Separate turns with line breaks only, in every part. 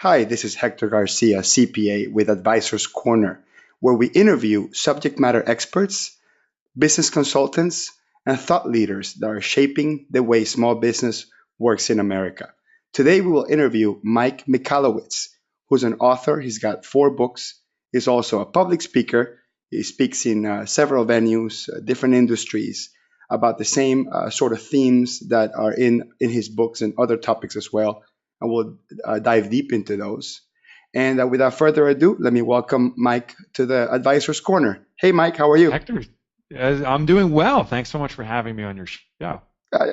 Hi, this is Hector Garcia, CPA with Advisors Corner, where we interview subject matter experts, business consultants, and thought leaders that are shaping the way small business works in America. Today, we will interview Mike Michalowicz, who's an author. He's got four books. He's also a public speaker. He speaks in several venues, different industries, about the same sort of themes that are in his books and other topics as well. And we'll dive deep into those. And without further ado, let me welcome Mike to the Advisors Corner. Hey, Mike, how are you?
Hector, I'm doing well. Thanks so much for having me on your show.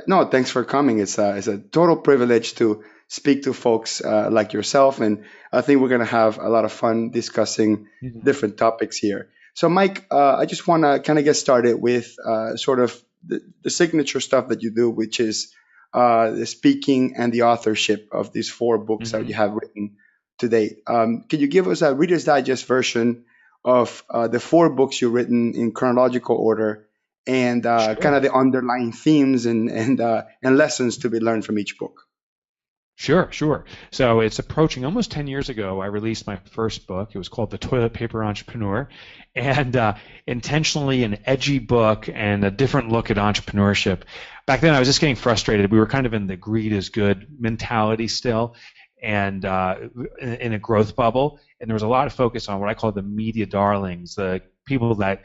No, thanks for coming. It's a total privilege to speak to folks like yourself, and I think we're going to have a lot of fun discussing
Mhm.
different topics here. So, Mike, I just want to kind of get started with sort of the signature stuff that you do, which is the speaking and the authorship of these four books that you
Mhm.
have written to date. Can you give us a Reader's Digest version of the four books you've written in chronological order? And kind
Sure.
of the underlying themes and lessons to be learned from each book.
Sure. So it's approaching almost 10 years ago. I released my first book. It was called The Toilet Paper Entrepreneur, and intentionally an edgy book and a different look at entrepreneurship. Back then, I was just getting frustrated. We were kind of in the greed is good mentality still, and in a growth bubble. And there was a lot of focus on what I call the media darlings, the people that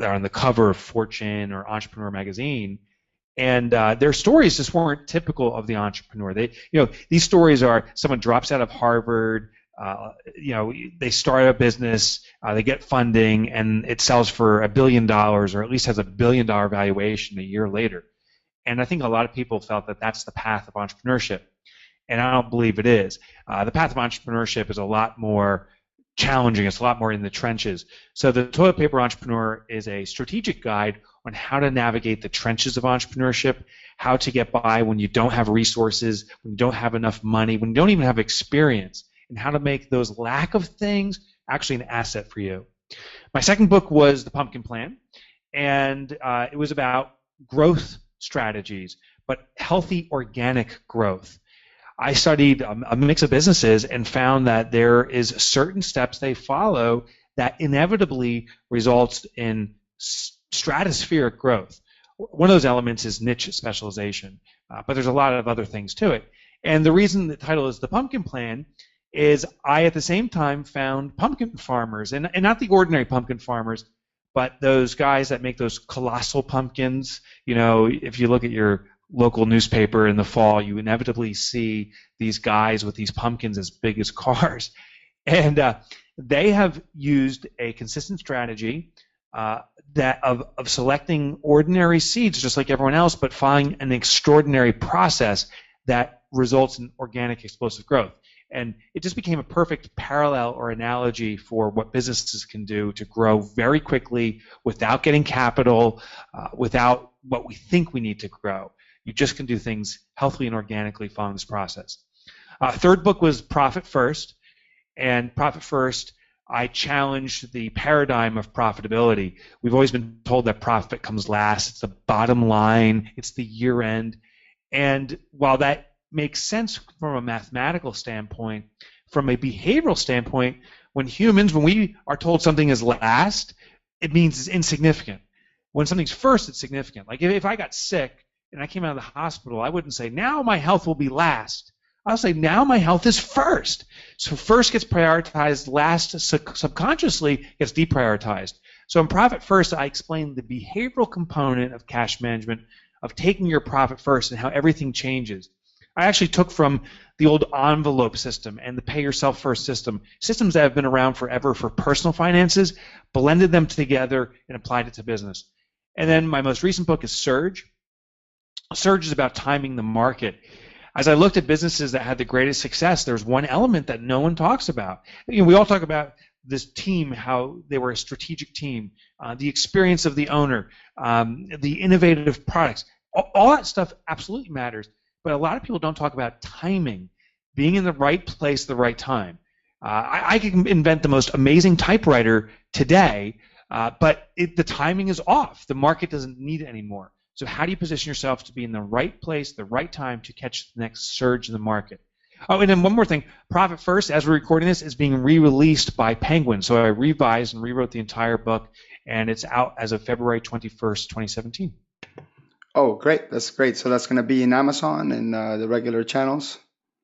are on the cover of Fortune or Entrepreneur magazine, and their stories just weren't typical of the entrepreneur. These stories are someone drops out of Harvard, they start a business, they get funding, and it sells for $1 billion, or at least has $1 billion valuation a year later. And I think a lot of people felt that that's the path of entrepreneurship, and I don't believe it is. The path of entrepreneurship is a lot more challenging. It's a lot more in the trenches. So the Toilet Paper Entrepreneur is a strategic guide on how to navigate the trenches of entrepreneurship, how to get by when you don't have resources, when you don't have enough money, when you don't even have experience, and how to make those lack of things actually an asset for you. My second book was The Pumpkin Plan, and it was about growth strategies, but healthy organic growth. I studied a mix of businesses and found that there is certain steps they follow that inevitably results in stratospheric growth. One of those elements is niche specialization, but there's a lot of other things to it. And the reason the title is The Pumpkin Plan is I, at the same time, found pumpkin farmers, and not the ordinary pumpkin farmers, but those guys that make those colossal pumpkins. If you look at your local newspaper in the fall, you inevitably see these guys with these pumpkins as big as cars. And they have used a consistent strategy that of selecting ordinary seeds just like everyone else, but following an extraordinary process that results in organic explosive growth. And it just became a perfect parallel or analogy for what businesses can do to grow very quickly without getting capital, without what we think we need to grow. You just can do things healthily and organically following this process. Third book was Profit First. And Profit First, I challenged the paradigm of profitability. We've always been told that profit comes last. It's the bottom line. It's the year end. And while that makes sense from a mathematical standpoint, from a behavioral standpoint, when we are told something is last, it means it's insignificant. When something's first, it's significant. Like if I got sick and I came out of the hospital, I wouldn't say, now my health will be last. I'll say, now my health is first. So first gets prioritized, last subconsciously gets deprioritized. So in Profit First, I explain the behavioral component of cash management, of taking your profit first and how everything changes. I actually took from the old envelope system and the pay yourself first system, systems that have been around forever for personal finances, blended them together and applied it to business. And then my most recent book is Surge. Surge is about timing the market. As I looked at businesses that had the greatest success, there's one element that no one talks about. We all talk about this team, how they were a strategic team, the experience of the owner, the innovative products. All that stuff absolutely matters, but a lot of people don't talk about timing, being in the right place at the right time. I can invent the most amazing typewriter today, but the timing is off. The market doesn't need it anymore. So how do you position yourself to be in the right place, the right time to catch the next surge in the market? Oh, and then one more thing. Profit First, as we're recording this, is being re-released by Penguin. So I revised and rewrote the entire book, and it's out as of February 21st, 2017.
Oh, great. That's great. So that's going to be in Amazon and the regular channels.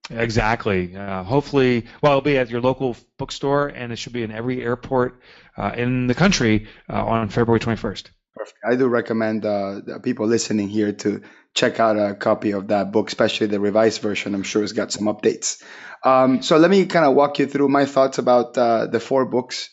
Exactly. Hopefully, well, it'll be at your local bookstore, and it should be in every airport in the country on February 21st.
Perfect. I do recommend the people listening here to check out a copy of that book, especially the revised version. I'm sure it's got some updates. So let me kind of walk you through my thoughts about the four books,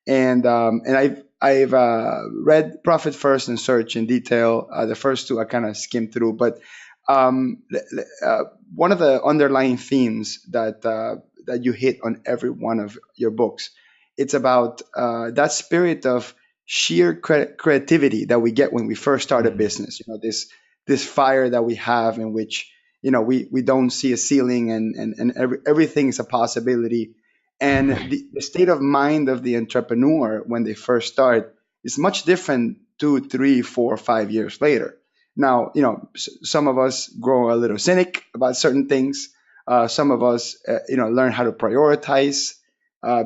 and I've read Profit First and Search in detail. The first two I kind of skimmed through, but one of the underlying themes that you hit on every one of your books, it's about that spirit of sheer creativity that we get when we first start a business. This fire that we have in which we don't see a ceiling, and everything is a possibility. And the state of mind of the entrepreneur when they first start is much different 2, 3, 4, 5 years later. Now, some of us grow a little cynic about certain things. Some of us, learn how to prioritize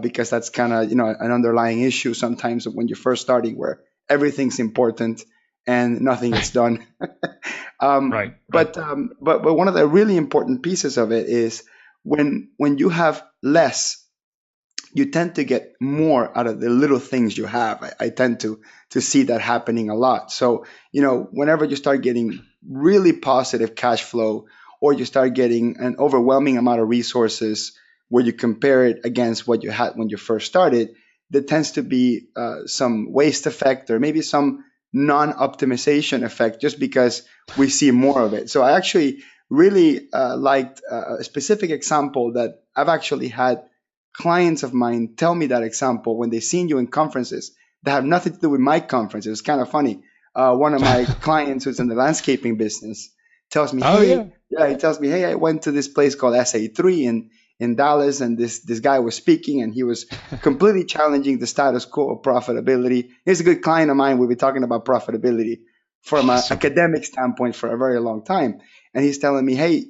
because that's kind of, an underlying issue sometimes when you're first starting, where everything's important and nothing gets done.
Right.
But one of the really important pieces of it is when you have less, you tend to get more out of the little things you have. I tend to see that happening a lot. So, whenever you start getting really positive cash flow, or you start getting an overwhelming amount of resources where you compare it against what you had when you first started, there tends to be some waste effect, or maybe some non-optimization effect, just because we see more of it. So I actually really liked a specific example that I've actually had clients of mine tell me that example when they've seen you in conferences that have nothing to do with my conference. It was kind of funny. One of my clients who's in the landscaping business tells me, he tells me, hey, I went to this place called SA3 in Dallas, and this guy was speaking, and he was completely challenging the status quo of profitability. He's a good client of mine. We've been talking about profitability from an academic standpoint for a very long time. And he's telling me, hey,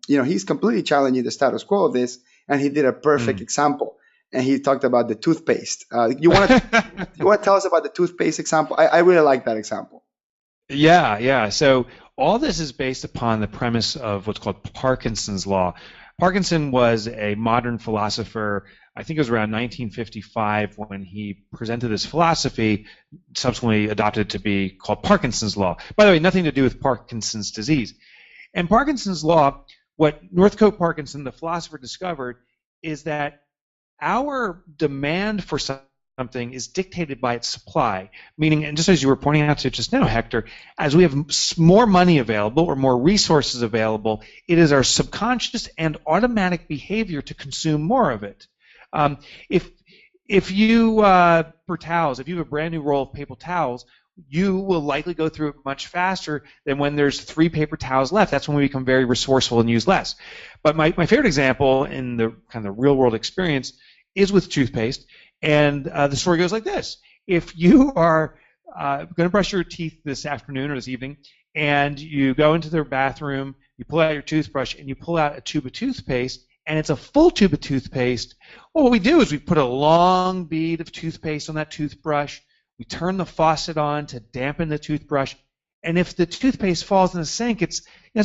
he's completely challenging the status quo of this. And he did a perfect example. And he talked about the toothpaste. You want to tell us about the toothpaste example? I really like that example.
Yeah. So all this is based upon the premise of what's called Parkinson's law. Parkinson was a modern philosopher. I think it was around 1955 when he presented this philosophy, subsequently adopted to be called Parkinson's law. By the way, nothing to do with Parkinson's disease. And Parkinson's law, what Northcote Parkinson, the philosopher, discovered is that our demand for something is dictated by its supply. Meaning, and just as you were pointing out to just now, Hector, as we have more money available or more resources available, it is our subconscious and automatic behavior to consume more of it. If you, for towels, if you have a brand new roll of paper towels, you will likely go through it much faster than when there's 3 paper towels left. That's when we become very resourceful and use less. But my favorite example in the kind of real world experience is with toothpaste. And the story goes like this. If you are going to brush your teeth this afternoon or this evening, and you go into the bathroom, you pull out your toothbrush, and you pull out a tube of toothpaste, and it's a full tube of toothpaste, well, what we do is we put a long bead of toothpaste on that toothbrush. We turn the faucet on to dampen the toothbrush, and if the toothpaste falls in the sink, it's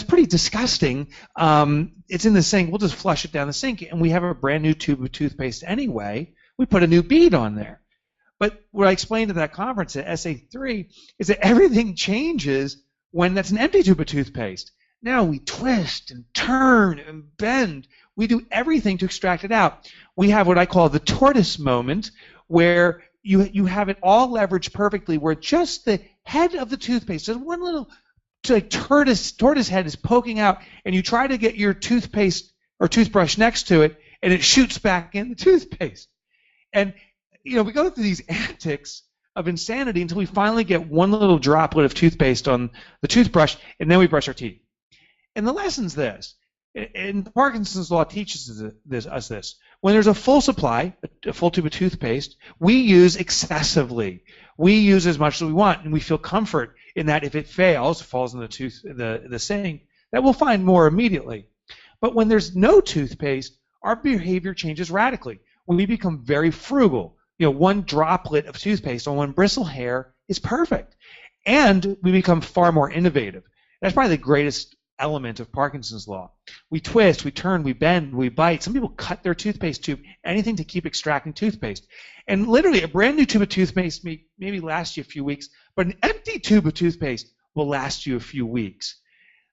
pretty disgusting. It's in the sink. We'll just flush it down the sink, and we have a brand new tube of toothpaste anyway. We put a new bead on there. But what I explained at that conference at SA3 is that everything changes when that's an empty tube of toothpaste. Now we twist and turn and bend. We do everything to extract it out. We have what I call the tortoise moment, where you have it all leveraged perfectly, where just the head of the toothpaste, just one little tortoise head is poking out, and you try to get your toothpaste or toothbrush next to it, and it shoots back in the toothpaste. And we go through these antics of insanity until we finally get one little droplet of toothpaste on the toothbrush, and then we brush our teeth. And the lesson's this. And Parkinson's law teaches us this. When there's a full supply, a full tube of toothpaste, we use excessively. We use as much as we want, and we feel comfort in that if it fails, falls in the sink, that we'll find more immediately. But when there's no toothpaste, our behavior changes radically. When we become very frugal, one droplet of toothpaste on one bristle hair is perfect. And we become far more innovative. That's probably the greatest element of Parkinson's law. We twist, we turn, we bend, we bite. Some people cut their toothpaste tube, anything to keep extracting toothpaste. And literally, a brand new tube of toothpaste may maybe last you a few weeks, but an empty tube of toothpaste will last you a few weeks.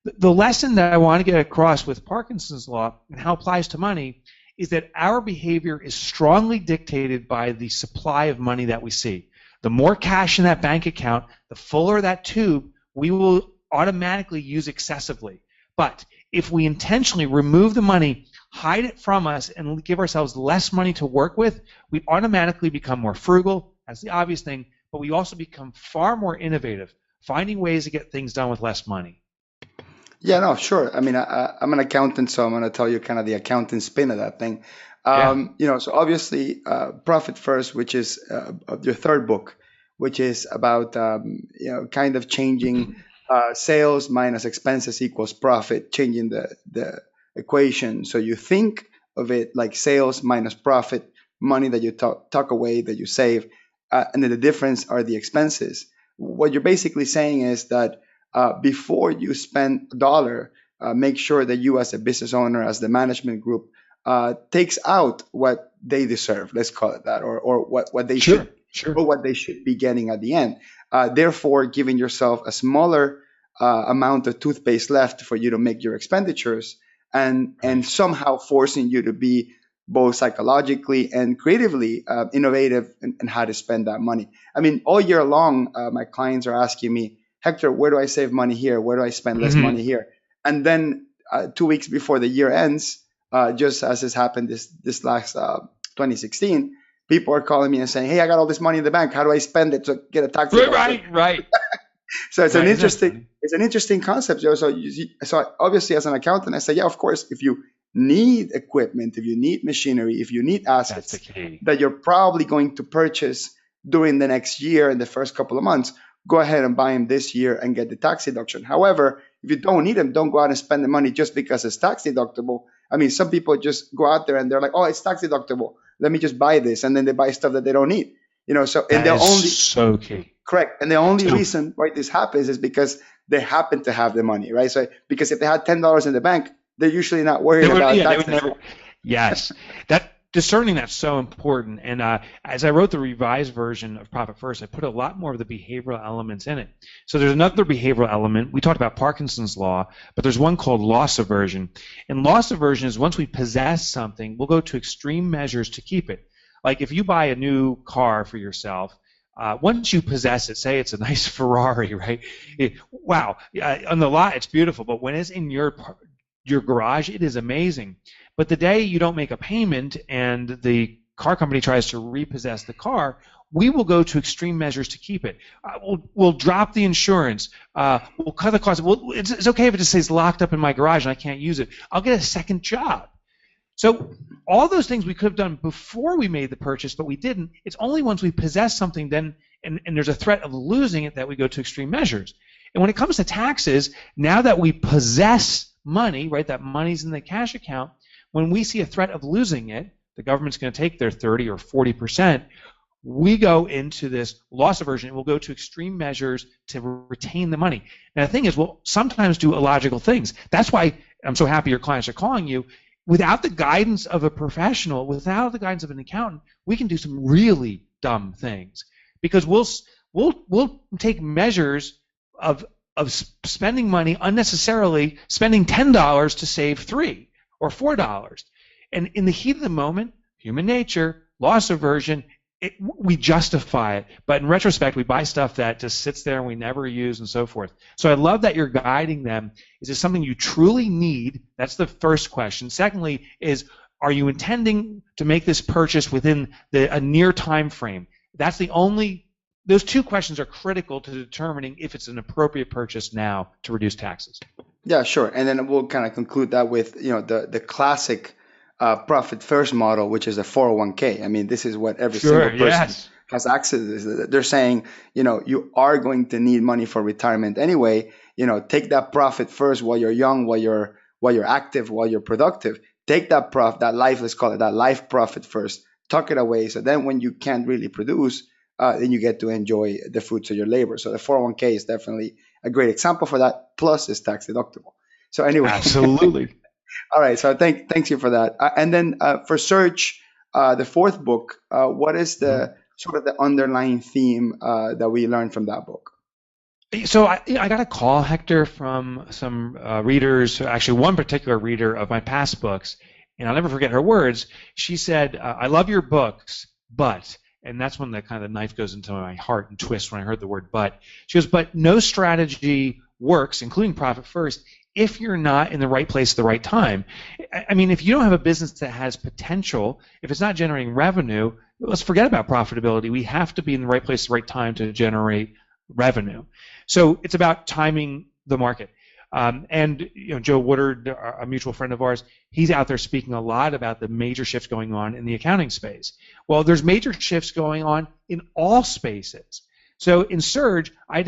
The lesson that I want to get across with Parkinson's law and how it applies to money is that our behavior is strongly dictated by the supply of money that we see. The more cash in that bank account, the fuller that tube, we will automatically use excessively. But if we intentionally remove the money, hide it from us, and give ourselves less money to work with, we automatically become more frugal. That's the obvious thing. But we also become far more innovative, finding ways to get things done with less money.
Yeah, no, sure. I mean, I'm an accountant, so I'm going to tell you kind of the accountant spin of that thing.
Yeah.
So obviously, Profit First, which is your third book, which is about kind of changing sales minus expenses equals profit, changing the equation. So you think of it like sales minus profit, money that you tuck away, that you save, and then the difference are the expenses. What you're basically saying is that before you spend a dollar, make sure that you as a business owner, as the management group, takes out what they deserve, let's call it that, or what they
Sure.
or what they should be getting at the end. Therefore, giving yourself a smaller amount of toothpaste left for you to make your expenditures, and somehow forcing you to be both psychologically and creatively innovative in how to spend that money. I mean, all year long, my clients are asking me, Hector, where do I save money here? Where do I spend less money here? And then 2 weeks before the year ends, just as has happened this last 2016, people are calling me and saying, hey, I got all this money in the bank. How do I spend it to get a tax deduction?
Right.
So it's an interesting concept, Joe. So obviously, as an accountant, I say, yeah, of course, if you need equipment, if you need machinery, if you need assets that you're probably going to purchase during the next year in the first couple of months, go ahead and buy them this year and get the tax deduction. However, if you don't need them, don't go out and spend the money just because it's tax deductible. I mean, some people just go out there and they're like, oh, it's tax deductible. Let me just buy this. And then they buy stuff that they don't need. So and they're only
so key.
Correct. And the only reason why this happens is because they happen to have the money, right? So because if they had $10 in the bank, they're usually not worried about taxes.
Yes. Discerning that's so important. And as I wrote the revised version of Profit First, I put a lot more of the behavioral elements in it. So there's another behavioral element. We talked about Parkinson's law, but there's one called loss aversion. And loss aversion is once we possess something, we'll go to extreme measures to keep it. Like if you buy a new car for yourself, once you possess it, say it's a nice Ferrari, right? On the lot it's beautiful, but when it's in your garage, it is amazing. But the day you don't make a payment and the car company tries to repossess the car, we will go to extreme measures to keep it. We'll drop the insurance. We'll cut the cost. It's okay if it just stays locked up in my garage and I can't use it. I'll get a second job. So all those things we could have done before we made the purchase, but we didn't. It's only once we possess something then, and there's a threat of losing it, that we go to extreme measures. And when it comes to taxes, now that we possess money, right, that money's in the cash account, when we see a threat of losing it, the government's going to take their 30 or 40%, we go into this loss aversion, and we'll go to extreme measures to retain the money. Now the thing is, we'll sometimes do illogical things. That's why I'm so happy your clients are calling you. Without the guidance of a professional, without the guidance of an accountant, we can do some really dumb things, because we'll take measures of spending money unnecessarily, spending $10 to save $3 or $4, and in the heat of the moment, human nature, loss aversion, we justify it, but in retrospect, we buy stuff that just sits there and we never use and so forth. So I love that you're guiding them. Is this something you truly need? That's the first question. Secondly is, are you intending to make this purchase within a near time frame? Those two questions are critical to determining if it's an appropriate purchase now to reduce taxes.
Yeah, sure. And then we'll kind of conclude that with the classic Profit First model, which is a 401k. I mean, this is what every single person has access to. They're saying, you are going to need money for retirement anyway. Take that profit first while you're young, while while you're active, while you're productive. Take that profit, that life, let's call it that life profit first, tuck it away. So then when you can't really produce, then you get to enjoy the fruits of your labor. So the 401k is definitely a great example for that. Plus, it's tax deductible. So anyway,
Absolutely.
all right. So thanks you for that. And then for Search, the fourth book, what is the sort of the underlying theme that we learned from that book?
So I got a call, Hector, from some readers, actually one particular reader of my past books, and I'll never forget her words. She said, "I love your books, but," and that's when the kind of the knife goes into my heart and twists when I heard the word "but." She goes, "But no strategy works, including Profit First, if you're not in the right place at the right time." I mean, if you don't have a business that has potential, if it's not generating revenue, let's forget about profitability. We have to be in the right place at the right time to generate revenue. So it's about timing the market. And Joe Woodard, a mutual friend of ours, he's out there speaking a lot about the major shifts going on in the accounting space. Well, there's major shifts going on in all spaces. So in Surge, I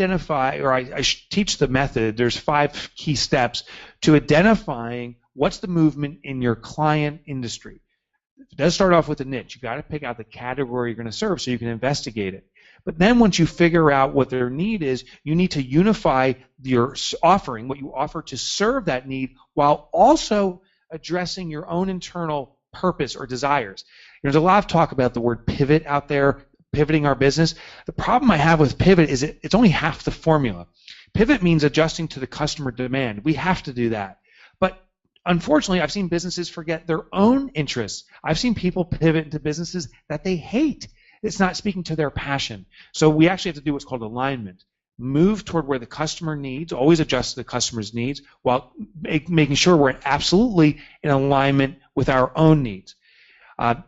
teach the method. There's 5 key steps to identifying what's the movement in your client industry. It does start off with a niche. You got to pick out the category you're going to serve so you can investigate it. But then once you figure out what their need is, you need to unify your offering, what you offer to serve that need, while also addressing your own internal purpose or desires. There's a lot of talk about the word pivot out there, pivoting our business. The problem I have with pivot is it's only half the formula. Pivot means adjusting to the customer demand. We have to do that. But unfortunately, I've seen businesses forget their own interests. I've seen people pivot into businesses that they hate. It's not speaking to their passion. So we actually have to do what's called alignment. Move toward where the customer needs, always adjust to the customer's needs, while making sure we're absolutely in alignment with our own needs.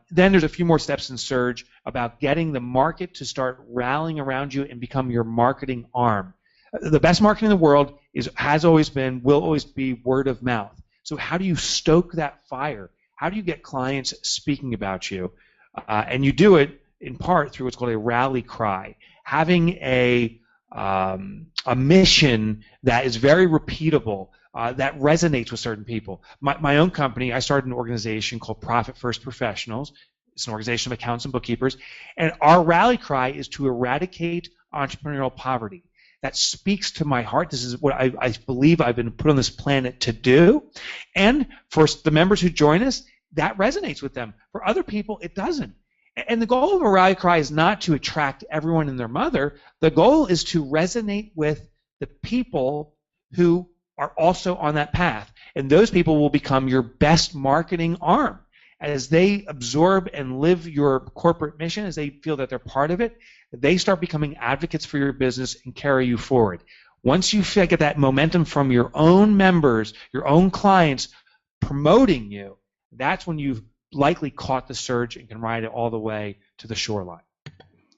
Then there's a few more steps in Surge about getting the market to start rallying around you and become your marketing arm. The best marketing in the world has always been, will always be word of mouth. So how do you stoke that fire? How do you get clients speaking about you? And you do it in part through what's called a rally cry, having a mission that is very repeatable, that resonates with certain people. My own company, I started an organization called Profit First Professionals. It's an organization of accountants and bookkeepers, and our rally cry is to eradicate entrepreneurial poverty. That speaks to my heart. This is what I believe I've been put on this planet to do. And for the members who join us, that resonates with them. For other people, it doesn't. And the goal of a rally cry is not to attract everyone and their mother. The goal is to resonate with the people who are also on that path. And those people will become your best marketing arm. As they absorb and live your corporate mission, as they feel that they're part of it, they start becoming advocates for your business and carry you forward. Once you get that momentum from your own members, your own clients promoting you, that's when you've likely caught the surge and can ride it all the way to the shoreline.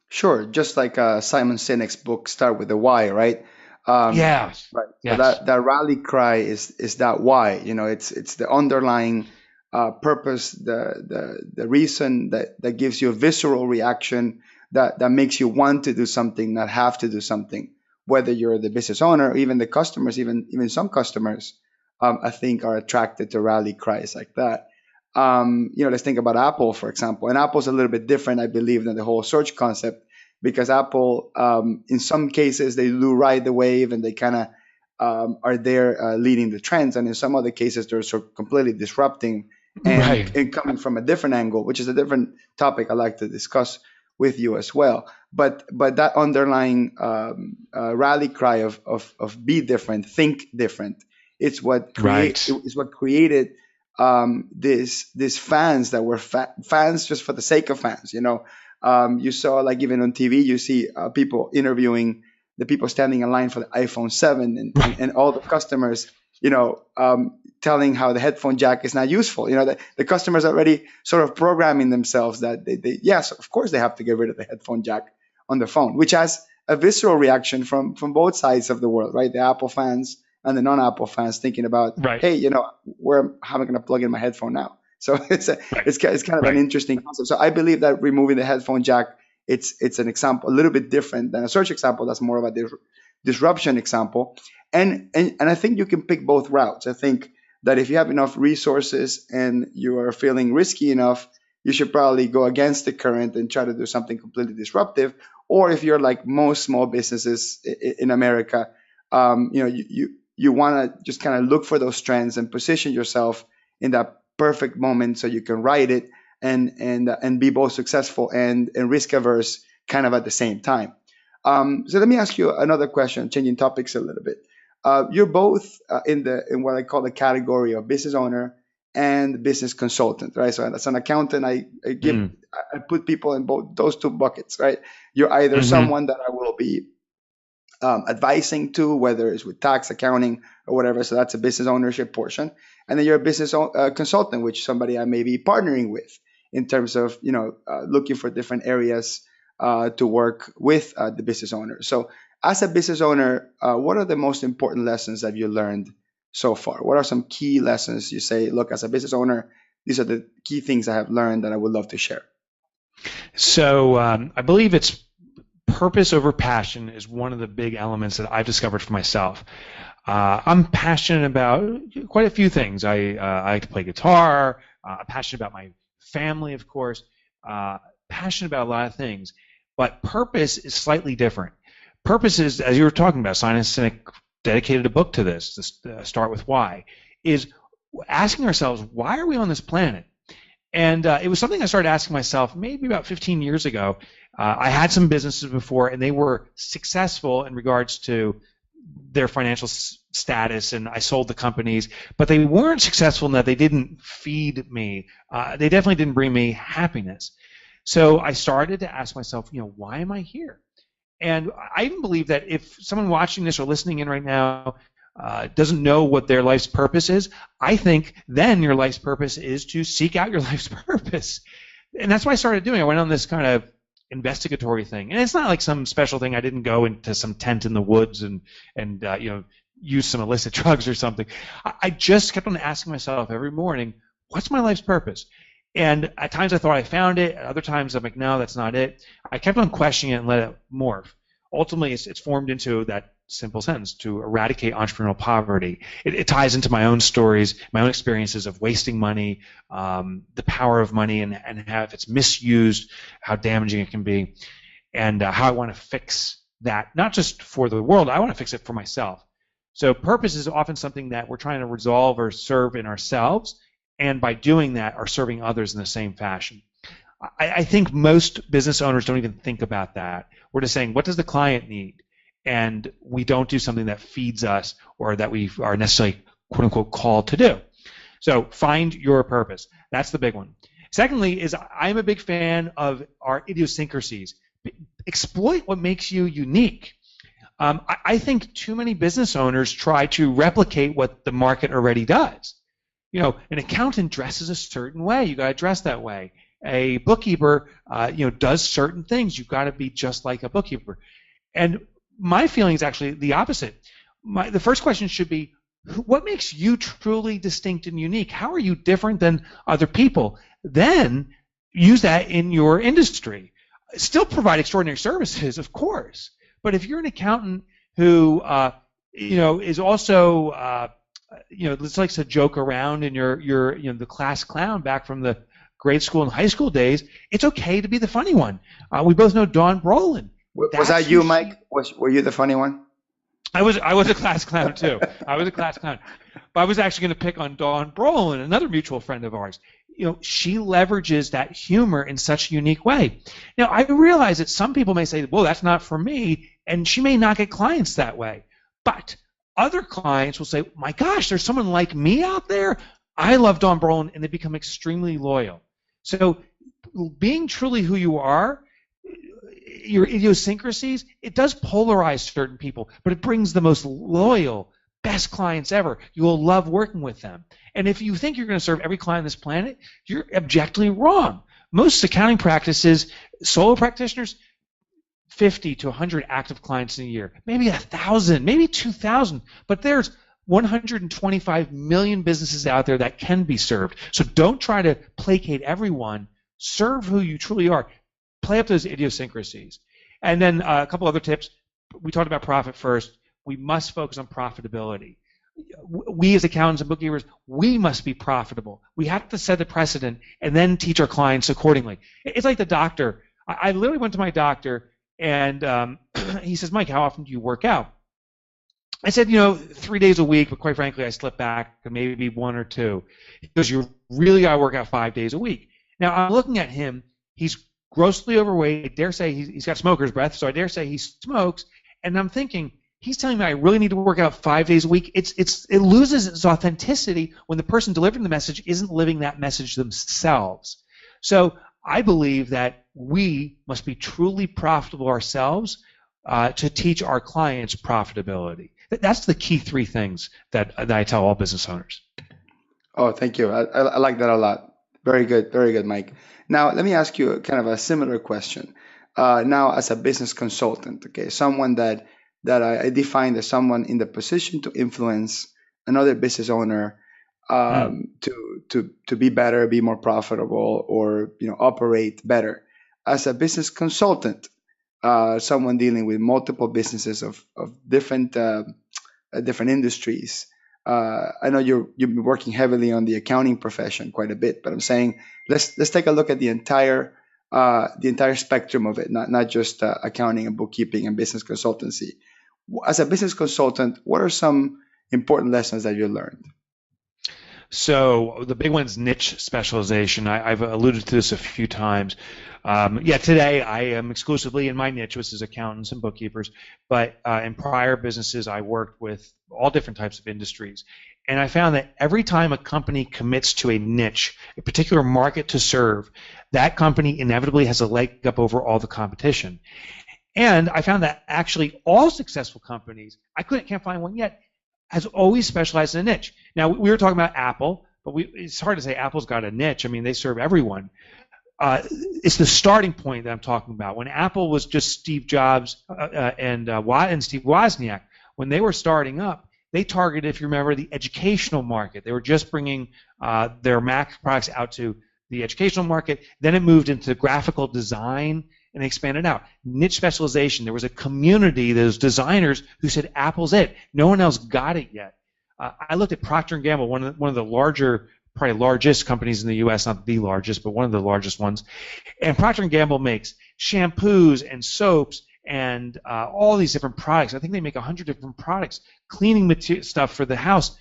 Sure, just like Simon Sinek's book, Start with the Why, right?
Yes.
Right.
Yes.
So that rally cry is that why. It's the underlying purpose, the reason that gives you a visceral reaction that makes you want to do something, not have to do something. Whether you're the business owner, or even the customers, even some customers, I think are attracted to rally cries like that. Let's think about Apple, for example. And Apple's a little bit different, I believe, than the whole search concept, because Apple, in some cases, they do ride the wave and they kind of are there leading the trends. And in some other cases, they're sort of completely disrupting and coming from a different angle, which is a different topic I'd like to discuss with you as well. But that underlying rally cry of be different, think different, it's what created these fans that were fans just for the sake of fans. You saw, like, even on TV, you see people interviewing the people standing in line for the iPhone 7 and all the customers, telling how the headphone jack is not useful. The customers are already sort of programming themselves that yes, of course they have to get rid of the headphone jack on the phone, which has a visceral reaction from both sides of the world, right? The Apple fans and the non-Apple fans thinking about, hey, how am I going to plug in my headphone now? So it's kind of an interesting concept. So I believe that removing the headphone jack, it's an example, a little bit different than a search example. That's more of a disruption example. And I think you can pick both routes. I think that if you have enough resources and you are feeling risky enough, you should probably go against the current and try to do something completely disruptive. Or if you're like most small businesses in America, you want to just kind of look for those trends and position yourself in that perfect moment so you can ride it and be both successful and risk averse kind of at the same time. So let me ask you another question, changing topics a little bit. You're both in what I call the category of business owner and business consultant, right? So as an accountant, I put people in both those two buckets, right? You're either someone that I will be advising to, whether it's with tax, accounting, or whatever. So that's a business ownership portion. And then you're a business consultant, which somebody I may be partnering with in terms of looking for different areas to work with the business owner. So as a business owner, what are the most important lessons that you learned so far? What are some key lessons you say, look, as a business owner, these are the key things I have learned that I would love to share?
So I believe it's purpose over passion is one of the big elements that I've discovered for myself. I'm passionate about quite a few things. I like to play guitar. I'm passionate about my family, of course. Passionate about a lot of things. But purpose is slightly different. Purpose is, as you were talking about, Simon Sinek dedicated a book to this, Start With Why, is asking ourselves, why are we on this planet? And it was something I started asking myself maybe about 15 years ago. I had some businesses before, and they were successful in regards to their financial status, and I sold the companies, but they weren't successful in that they didn't feed me. They definitely didn't bring me happiness. So I started to ask myself, why am I here? And I even believe that if someone watching this or listening in right now doesn't know what their life's purpose is, I think then your life's purpose is to seek out your life's purpose. And that's what I started doing. I went on this kind of investigatory thing. And it's not like some special thing. I didn't go into some tent in the woods and use some illicit drugs or something. I just kept on asking myself every morning, what's my life's purpose? And at times I thought I found it. At other times I'm like, no, that's not it. I kept on questioning it and let it morph. Ultimately, it's formed into that simple sentence: to eradicate entrepreneurial poverty. It ties into my own stories, my own experiences of wasting money, the power of money, and how if it's misused, how damaging it can be, and how I want to fix that, not just for the world, I want to fix it for myself. So purpose is often something that we're trying to resolve or serve in ourselves, and by doing that are serving others in the same fashion. I think most business owners don't even think about that. We're just saying, what does the client need? And we don't do something that feeds us or that we are necessarily, quote unquote, called to do. So find your purpose. That's the big one. Secondly is I'm a big fan of our idiosyncrasies. Exploit what makes you unique. I think too many business owners try to replicate what the market already does. An accountant dresses a certain way. You got to dress that way. A bookkeeper, does certain things. You've got to be just like a bookkeeper. And my feeling is actually the opposite. The first question should be, what makes you truly distinct and unique? How are you different than other people? Then use that in your industry. Still provide extraordinary services, of course. But if you're an accountant who, is also, likes to joke around and you're the class clown back from the grade school and high school days, it's okay to be the funny one. We both know Dawn Brolin.
Was that you, Mike? Were you the funny one?
I was a class clown too. I was a class clown. But I was actually going to pick on Dawn Brolin, another mutual friend of ours. She leverages that humor in such a unique way. Now, I realize that some people may say, well, that's not for me, and she may not get clients that way. But other clients will say, my gosh, there's someone like me out there. I love Dawn Brolin, and they become extremely loyal. So being truly who you are, your idiosyncrasies, it does polarize certain people, but it brings the most loyal, best clients ever. You will love working with them. And if you think you're going to serve every client on this planet, you're objectively wrong. Most accounting practices, solo practitioners, 50 to 100 active clients in a year, maybe 1,000, maybe 2,000, but there's 125 million businesses out there that can be served. So don't try to placate everyone. Serve who you truly are. Play up those idiosyncrasies. And then a couple other tips. We talked about profit first. We must focus on profitability. we as accountants and bookkeepers, we must be profitable. We have to set the precedent and then teach our clients accordingly. It's like the doctor. I literally went to my doctor and he says, Mike, how often do you work out? I said, 3 days a week, but quite frankly, I slip back to maybe one or two. He goes, you really got to work out 5 days a week. Now, I'm looking at him. He's grossly overweight. I dare say he's got smoker's breath, so I dare say he smokes. And I'm thinking, he's telling me I really need to work out 5 days a week. It loses its authenticity when the person delivering the message isn't living that message themselves. So I believe that we must be truly profitable ourselves to teach our clients profitability. That's the key three things that I tell all business owners.
Oh, thank you. I like that a lot. Very good, Mike. Now, let me ask you kind of a similar question. Now, as a business consultant, okay, someone that I define as someone in the position to influence another business owner to be better, be more profitable, or operate better. As a business consultant, someone dealing with multiple businesses of different industries. I know you've been working heavily on the accounting profession quite a bit, but I'm saying let's take a look at the entire spectrum of it, not just accounting and bookkeeping and business consultancy. As a business consultant, what are some important lessons that you learned?
So the big one's niche specialization. I've alluded to this a few times. Today I am exclusively in my niche, which is accountants and bookkeepers. But in prior businesses, I worked with all different types of industries. And I found that every time a company commits to a niche, a particular market to serve, that company inevitably has a leg up over all the competition. And I found that actually all successful companies, can't find one yet, has always specialized in a niche. Now, we were talking about Apple, but it's hard to say Apple's got a niche. I mean, they serve everyone. It's the starting point that I'm talking about. When Apple was just Steve Jobs and Steve Wozniak, when they were starting up, they targeted, if you remember, the educational market. They were just bringing their Mac products out to the educational market. Then it moved into graphical design and expanded out. Niche specialization. There was a community, those designers who said Apple's it. No one else got it yet. I looked at Procter & Gamble, one of the larger, probably largest companies in the U.S., not the largest, but one of the largest ones. And Procter & Gamble makes shampoos and soaps and all these different products. I think they make 100 different products, cleaning stuff for the house.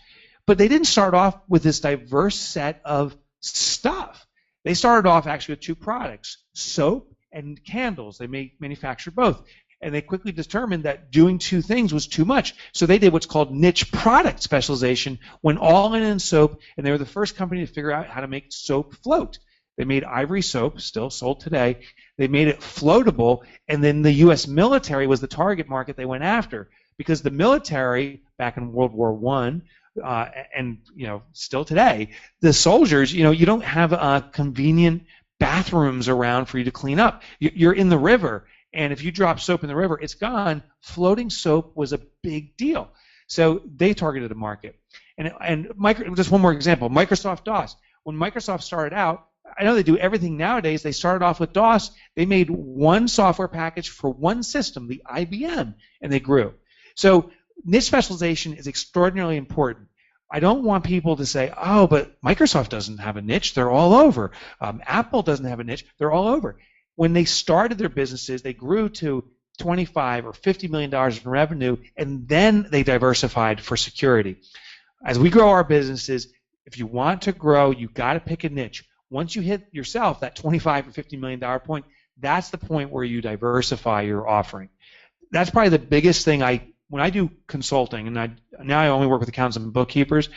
But they didn't start off with this diverse set of stuff. They started off actually with two products, soap and candles. They manufactured both. And they quickly determined that doing two things was too much. So they did what's called niche product specialization, went all in soap, and they were the first company to figure out how to make soap float. They made Ivory soap, still sold today. They made it floatable, and then the U.S. military was the target market they went after, because the military, back in World War I, and still today, the soldiers, you don't have convenient bathrooms around for you to clean up. You're in the river, and if you drop soap in the river, it's gone. Floating soap was a big deal. So they targeted a market. And just one more example, Microsoft DOS. When Microsoft started out, I know they do everything nowadays. They started off with DOS. They made one software package for one system, the IBM, and they grew. So niche specialization is extraordinarily important. I don't want people to say, oh, but Microsoft doesn't have a niche. They're all over. Apple doesn't have a niche. They're all over. When they started their businesses, they grew to $25 or $50 million in revenue, and then they diversified for security. As we grow our businesses, if you want to grow, you've got to pick a niche. Once you hit yourself that $25 or $50 million point, that's the point where you diversify your offering. That's probably the biggest thing when I do consulting, and now I only work with accountants and bookkeepers,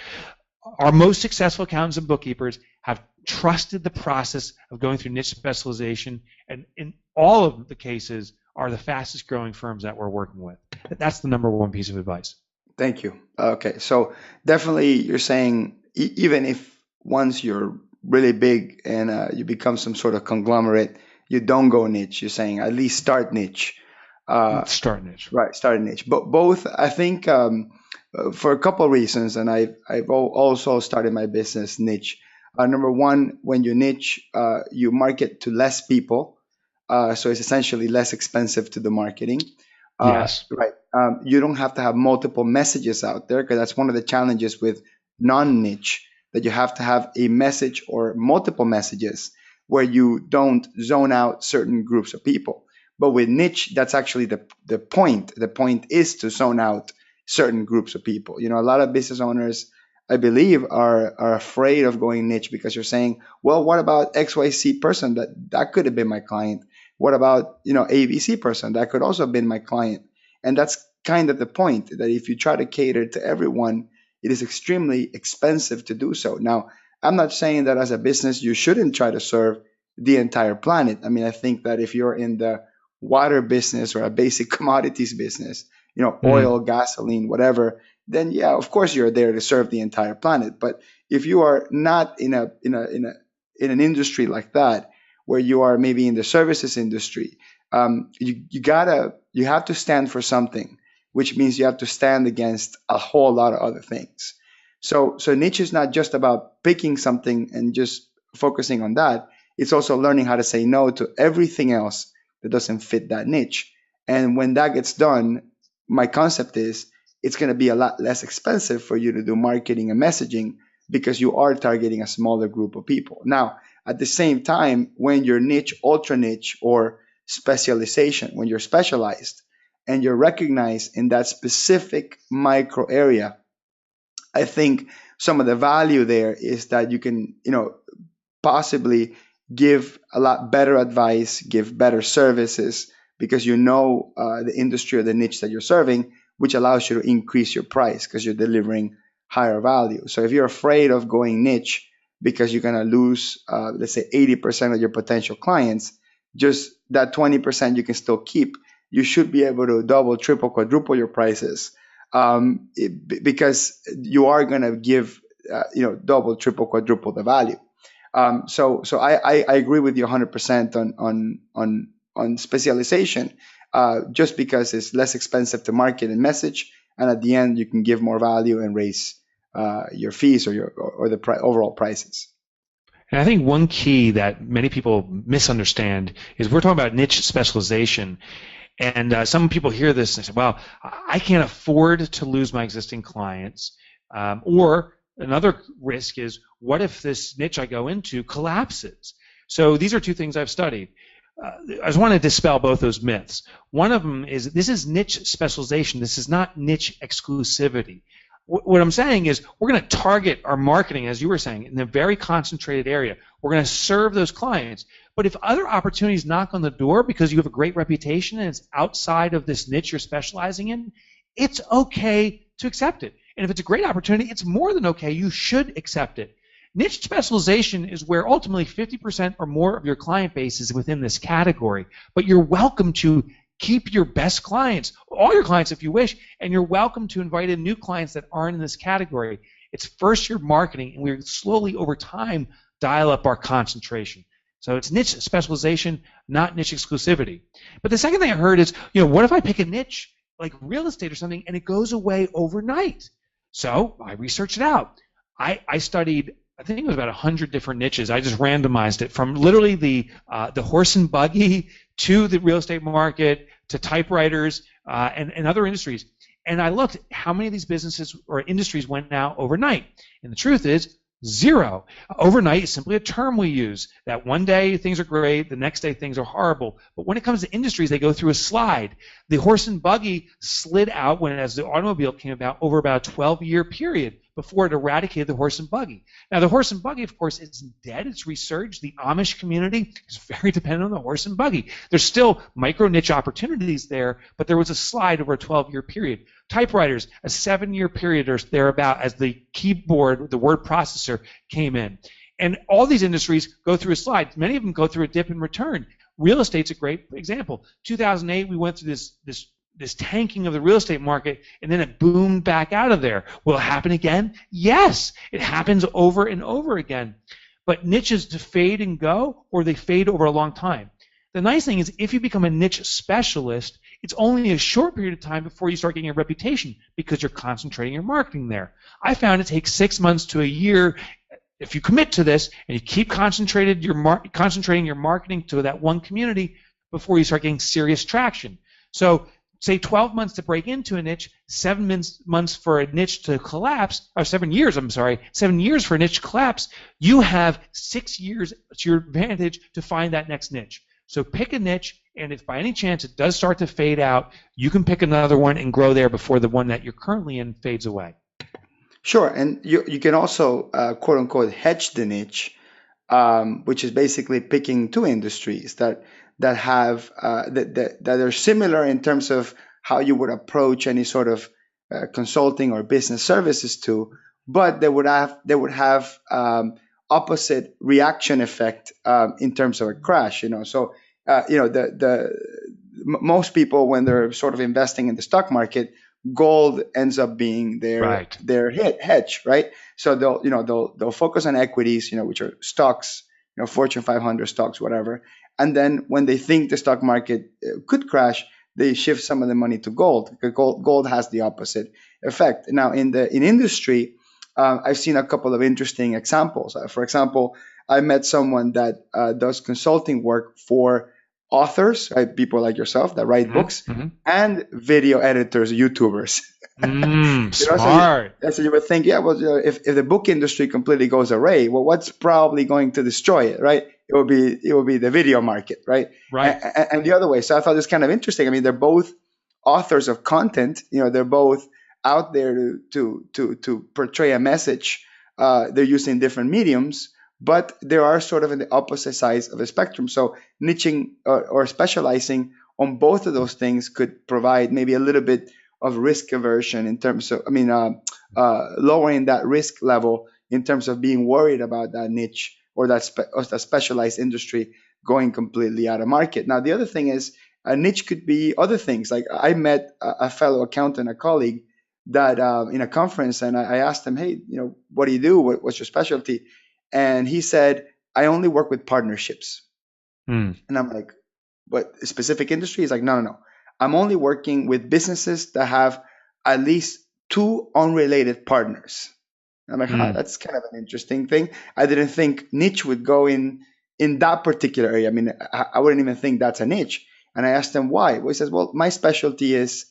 our most successful accountants and bookkeepers have trusted the process of going through niche specialization, and in all of the cases are the fastest growing firms that we're working with. That's the number one piece of advice.
Thank you. Okay, so definitely you're saying even if once you're really big and you become some sort of conglomerate, you don't go niche. You're saying at least start niche.
Start niche.
Right, start niche. But both, I think, for a couple of reasons, and I've also started my business niche. Number one, when you niche, you market to less people, so it's essentially less expensive to do marketing.
Yes.
Right. You don't have to have multiple messages out there because that's one of the challenges with non-niche, that you have to have a message or multiple messages where you don't zone out certain groups of people. But with niche, that's actually the point. The point is to zone out certain groups of people. You know, a lot of business owners, I believe, are afraid of going niche because you're saying, well, what about XYZ person? That could have been my client. What about, ABC person? That could also have been my client. And that's kind of the point, that if you try to cater to everyone, it is extremely expensive to do so. Now, I'm not saying that as a business you shouldn't try to serve the entire planet. I mean, I think that if you're in the water business or a basic commodities business,
Mm.
oil, gasoline, whatever, then yeah, of course you're there to serve the entire planet. But if you are not in an industry like that, where you are maybe in the services industry, you have to stand for something, which means you have to stand against a whole lot of other things. So niche is not just about picking something and just focusing on that. It's also learning how to say no to everything else that doesn't fit that niche. And when that gets done, my concept is it's going to be a lot less expensive for you to do marketing and messaging because you are targeting a smaller group of people. Now, at the same time, when you're niche, ultra niche, or specialization, when you're specialized and you're recognized in that specific micro area, I think some of the value there is that you can, possibly give a lot better advice, give better services because the industry or the niche that you're serving, which allows you to increase your price because you're delivering higher value. So if you're afraid of going niche because you're going to lose, let's say, 80% of your potential clients, just that 20% you can still keep. You should be able to double, triple, quadruple your prices, because you are going to give, double, triple, quadruple the value. So I agree with you 100% on specialization, just because it's less expensive to market and message, and at the end you can give more value and raise your fees or the overall prices.
And I think one key that many people misunderstand is we're talking about niche specialization. And some people hear this and say, well, I can't afford to lose my existing clients. Or another risk is, what if this niche I go into collapses? So these are two things I've studied. I just want to dispel both those myths. One of them is this is niche specialization. This is not niche exclusivity. What I'm saying is we're going to target our marketing, as you were saying, in a very concentrated area. We're going to serve those clients. But if other opportunities knock on the door because you have a great reputation and it's outside of this niche you're specializing in, it's okay to accept it. And if it's a great opportunity, it's more than okay. You should accept it. Niche specialization is where ultimately 50% or more of your client base is within this category. But you're welcome to keep your best clients, all your clients if you wish, and you're welcome to invite in new clients that aren't in this category. It's first your marketing, and we're slowly over time dial up our concentration. So it's niche specialization, not niche exclusivity. But the second thing I heard is, what if I pick a niche like real estate or something and it goes away overnight? So I researched it out. I studied, I think it was about 100 different niches. I just randomized it from literally the horse and buggy to the real estate market to typewriters and other industries. And I looked at how many of these businesses or industries went out overnight. And the truth is, zero. Overnight is simply a term we use, that one day things are great, the next day things are horrible. But when it comes to industries, they go through a slide. The horse and buggy slid out as the automobile came about over about a 12-year period before it eradicated the horse and buggy. Now, the horse and buggy, of course, isn't dead. It's resurged. The Amish community is very dependent on the horse and buggy. There's still micro-niche opportunities there, but there was a slide over a 12-year period. Typewriters, a 7-year period or thereabout as the keyboard, the word processor came in. And all these industries go through a slide. Many of them go through a dip and return. Real estate's a great example. 2008, we went through this tanking of the real estate market, and then it boomed back out of there. Will it happen again? Yes, it happens over and over again. But niches to fade and go, or they fade over a long time. The nice thing is if you become a niche specialist, it's only a short period of time before you start getting a reputation because you're concentrating your marketing there. I found it takes 6 months to a year if you commit to this and you keep concentrating your marketing to that one community before you start getting serious traction. So say 12 months to break into a niche, 7 months for a niche to collapse, or 7 years, 7 years for a niche to collapse, you have 6 years to your advantage to find that next niche. So pick a niche, and if by any chance it does start to fade out, you can pick another one and grow there before the one that you're currently in fades away.
Sure, and you can also quote unquote hedge the niche, which is basically picking two industries that have that are similar in terms of how you would approach any sort of consulting or business services to, but they would have opposite reaction effect in terms of a crash. So most people, when they're sort of investing in the stock market, gold ends up being
Right.
their hedge, right? So they'll focus on equities, which are stocks, Fortune 500 stocks, whatever. And then when they think the stock market could crash, they shift some of the money to gold, because gold has the opposite effect. Now, in industry, I've seen a couple of interesting examples. For example, I met someone that does consulting work for authors, right? People like yourself that write books, and video editors, YouTubers.
Smart.
So you would think, yeah, well, if the book industry completely goes away, well, what's probably going to destroy it, right? It will be the video market, right?
Right.
And the other way. So I thought this kind of interesting. I mean, they're both authors of content. They're both out there to portray a message. They're using different mediums, but they are sort of in the opposite sides of the spectrum. So niching or specializing on both of those things could provide maybe a little bit of risk aversion in terms of, lowering that risk level in terms of being worried about that niche or that specialized industry going completely out of market. Now, the other thing is a niche could be other things. Like I met a fellow accountant, a colleague, that in a conference, and I asked him, hey, what do you do? What's your specialty? And he said, I only work with partnerships. And I'm like, what, a specific industry? He's like, no. I'm only working with businesses that have at least two unrelated partners. I'm like, that's kind of an interesting thing. I didn't think niche would go in that particular area. I mean, I wouldn't even think that's a niche. And I asked him why. Well, he says, well, my specialty is